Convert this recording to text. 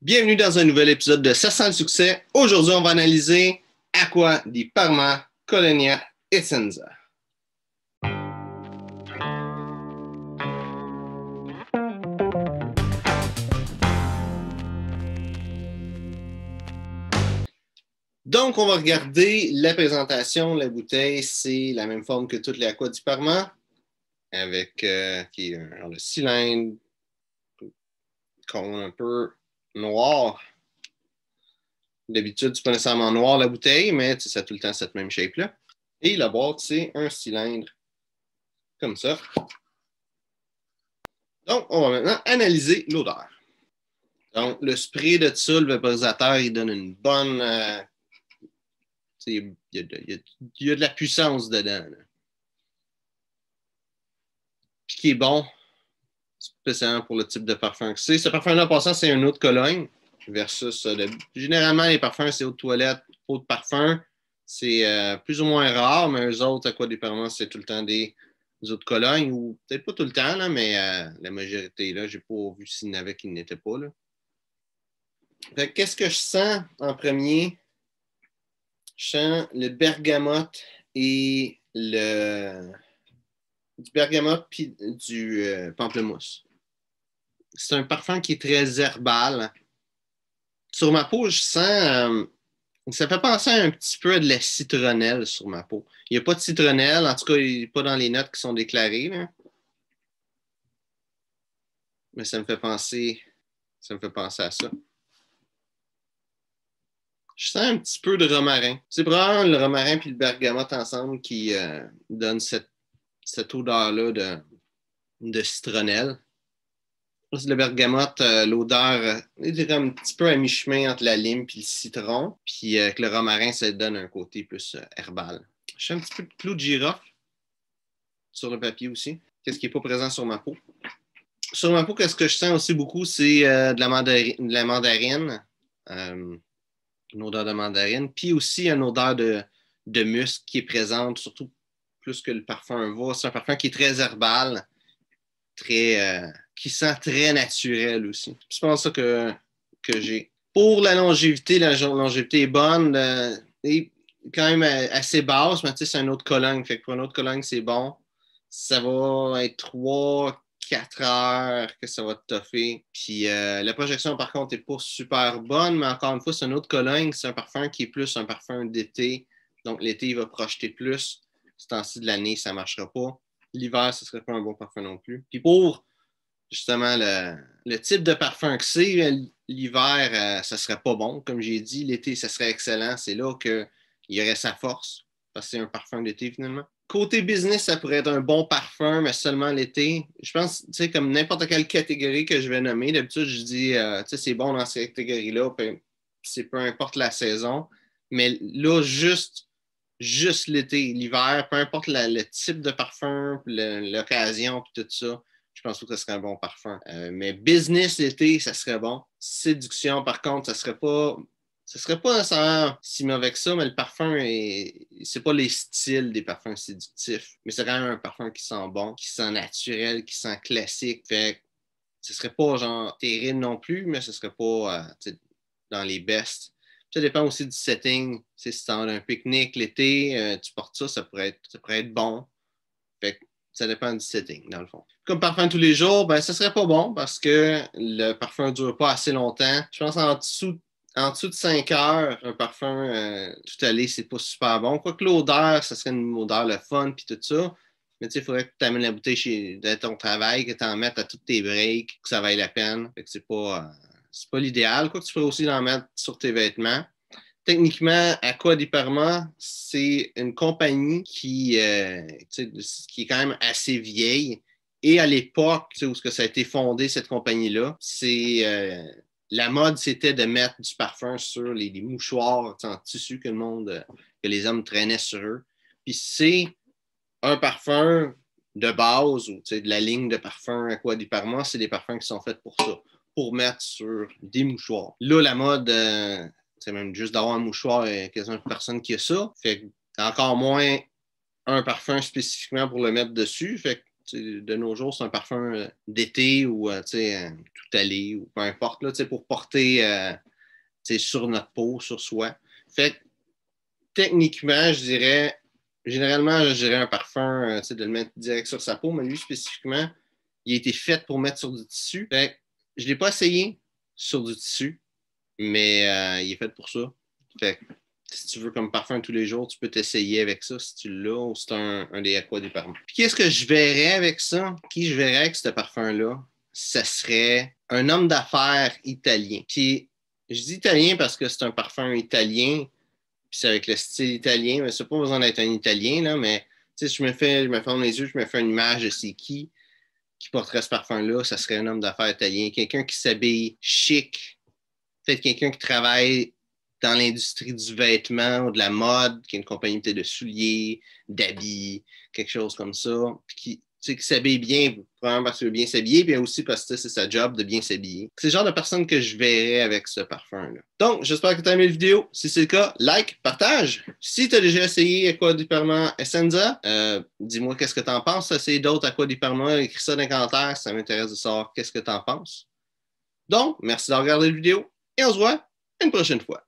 Bienvenue dans un nouvel épisode de Ça sent le succès. Aujourd'hui, on va analyser Acqua di Parma, Colonia Essenza. Donc, on va regarder la présentation. La bouteille, c'est la même forme que toutes les Acqua di Parma, avec qui est un genre de cylindre, cône un peu noir. D'habitude, c'est pas nécessairement noir la bouteille, mais ça a tout le temps cette même shape-là. Et la boîte, c'est un cylindre comme ça. Donc, on va maintenant analyser l'odeur. Donc, le spray de ça, le vaporisateur, il donne une bonne... il y a de la puissance dedans. Là. Puis qui est bon, spécialement pour le type de parfum que c'est. Ce parfum-là, en passant, c'est un eau de Cologne versus... généralement, les parfums, c'est eau de toilette, eau de parfum. C'est plus ou moins rare, mais eux autres, Acqua di Parma, c'est tout le temps des eaux de Cologne, ou peut-être pas tout le temps, là, mais la majorité, là, j'ai pas vu s'il y en avait qui n'étaient pas, là. Fait, qu'est-ce que je sens en premier? Je sens le bergamote et du bergamote puis du pamplemousse. C'est un parfum qui est très herbal. Sur ma peau, je sens... ça fait penser un petit peu à de la citronnelle sur ma peau. Il n'y a pas de citronnelle, en tout cas, il n'est pas dans les notes qui sont déclarées. Là. Mais ça me fait penser à ça. Je sens un petit peu de romarin. C'est probablement le romarin et le bergamote ensemble qui donnent cette odeur-là de citronnelle. Le bergamote, l'odeur est un petit peu à mi-chemin entre la lime et le citron. Puis avec le romarin, ça donne un côté plus herbal. Je sens un petit peu de clou de girofle sur le papier aussi. Qu'est-ce qui n'est pas présent sur ma peau? Sur ma peau, qu'est-ce que je sens aussi beaucoup, c'est de la mandarine. Une odeur de mandarine, puis aussi une odeur de musc qui est présente, surtout plus que le parfum va. C'est un parfum qui est très herbal, qui sent très naturel aussi. C'est pas ça que j'ai. Pour la longévité est bonne, est quand même assez basse, mais tu sais, c'est un autre Cologne. Fait que pour un autre Cologne, c'est bon. Ça va être 3-4 heures que ça va te toffer. Puis la projection, par contre, n'est pas super bonne, mais encore une fois, c'est un autre Cologne. C'est un parfum qui est plus un parfum d'été. Donc, l'été, il va projeter plus. Ce temps-ci de l'année, ça ne marchera pas. L'hiver, ce ne serait pas un bon parfum non plus. Puis pour, justement, le type de parfum que c'est, l'hiver, ça ne serait pas bon, comme j'ai dit. L'été, ça serait excellent. C'est là qu'il y aurait sa force, parce que c'est un parfum d'été, finalement. Côté business, ça pourrait être un bon parfum, mais seulement l'été. Je pense, tu sais, comme n'importe quelle catégorie que je vais nommer, d'habitude, je dis, tu sais, c'est bon dans cette catégorie-là, c'est peu importe la saison. Mais là, juste l'été, l'hiver, peu importe le type de parfum, l'occasion, puis tout ça, je pense que ce serait un bon parfum. Mais business, l'été, ça serait bon. Séduction, par contre, ça serait pas nécessairement si mauvais que ça, mais le parfum, c'est pas les styles des parfums séductifs, mais c'est quand même un parfum qui sent bon, qui sent naturel, qui sent classique. Fait que ce serait pas genre terrible non plus, mais ce serait pas dans les best. Ça dépend aussi du setting. Si c'est un pique-nique l'été, tu portes ça, ça pourrait être bon. Fait que ça dépend du setting, dans le fond. Comme parfum tous les jours, ben, ça serait pas bon parce que le parfum ne dure pas assez longtemps. Je pense en dessous de 5 heures, un parfum tout allé, c'est pas super bon. Quoique l'odeur, ça serait une odeur le fun puis tout ça. Mais tu sais, il faudrait que tu amènes la bouteille de ton travail, que tu en mettes à toutes tes breaks, que ça vaille la peine. Fait que c'est pas l'idéal. Quoi que tu pourrais aussi en mettre sur tes vêtements. Techniquement, Acqua di Parma, c'est une compagnie qui est quand même assez vieille. Et à l'époque où ça a été fondé, cette compagnie-là, la mode, c'était de mettre du parfum sur les mouchoirs en tissu que les hommes traînaient sur eux. Puis c'est un parfum de base, ou de la ligne de parfum Acqua di Parma, c'est des parfums qui sont faits pour ça, pour mettre sur des mouchoirs. Là, la mode... c'est même juste d'avoir un mouchoir, il y a quasiment personne qui a ça. Fait encore moins un parfum spécifiquement pour le mettre dessus. Fait De nos jours, c'est un parfum d'été ou tout allé ou peu importe là, pour porter sur notre peau, sur soi. Fait que, techniquement, je dirais, généralement, je dirais un parfum de le mettre direct sur sa peau, mais lui spécifiquement, il a été fait pour mettre sur du tissu. Fait que, je ne l'ai pas essayé sur du tissu, mais il est fait pour ça. Fait que, si tu veux comme parfum tous les jours, tu peux t'essayer avec ça si tu l'as ou c'est un des Aqua di Parma. Puis qu'est-ce que je verrais avec ça? Qui je verrais avec ce parfum-là? Ça serait un homme d'affaires italien. Puis je dis italien parce que c'est un parfum italien, puis c'est avec le style italien, mais c'est pas besoin d'être un Italien, là, mais je me ferme les yeux, je me fais une image de c'est qui porterait ce parfum-là, ça serait un homme d'affaires italien. Quelqu'un qui s'habille chic, peut-être quelqu'un qui travaille dans l'industrie du vêtement ou de la mode, qui a une compagnie peut-être de souliers, d'habits, quelque chose comme ça, puis qui s'habille bien, probablement parce qu'il veut bien s'habiller, puis aussi parce que c'est sa job de bien s'habiller. C'est le genre de personne que je verrais avec ce parfum-là. Donc, j'espère que tu as aimé la vidéo. Si c'est le cas, like, partage. Si tu as déjà essayé Aqua di Parma Essenza, dis-moi qu'est-ce que tu en penses. Si tu as essayé d'autres Aqua di Parma, écris ça dans les commentaires. Ça m'intéresse de savoir qu'est-ce que tu en penses. Donc, merci d'avoir regardé la vidéo et on se voit une prochaine fois.